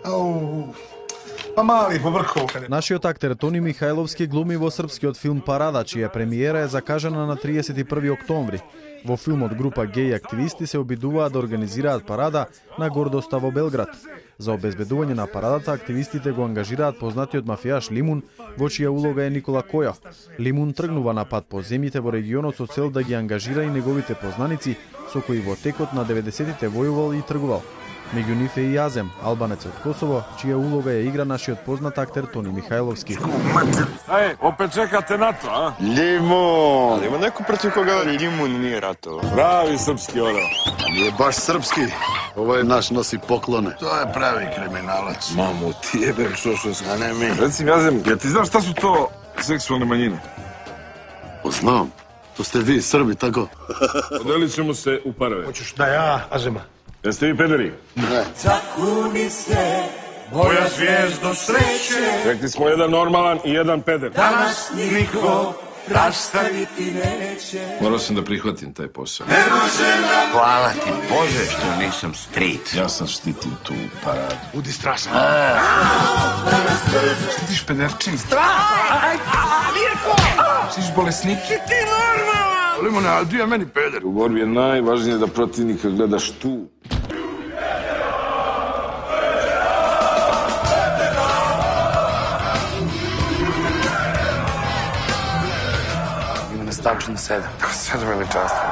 Ау. Па мали, побркал. Нашиот актер Тони Михајловски глуми во српскиот филм Парада, чија премиера е закажана на 31 октомври. Во филмот група геј активисти се обидуваат да организираат парада на гордоста во Белград. За обезбедување на парадата активистите го ангажираат познатиот мафијаш Лимун, во чија улога е Никола Која. Лимун тргнува на пат по земјите во регионот со цел да ги ангажира и неговите познаници со кои во текот на 90-тите војувал и тргувал. Меѓу нив е и Азем, албанец од Косово, чија улога ја игра нашиот познат актер Тони Михајловски. Опет чекате на то, а? Лимун! Има некој против кога Лимун не ратува. Прави српски оро. Не баш српски. Овој наш носи поклоне. Тоа е прави криминалец. Мамо, ти е бе, шо А не ми. Реци ми, Азем, ја ти знаеш шта су то сексуални мањини? Знам. То сте ви, Срби, тако. Одели ćemo se u parove. Hoćeš da ja, Azema? Jeste vi pederi? Не. Zakuni se, moja zvijezdo sreće, Rekli smo jedan normalan i jedan peder. danas niko rastaviti neće. Morao sam da prihvatim taj posao. Hvala ti Bože što nisam street. Ja sam štitim tu paradu. Budi strašan. Štiš pederčin. Štiš bolesnik. Limone, ali di je meni peder? U borbi je najvažnije da protivnika gledaš tu. Ima nas tačno 7. 7 ili často.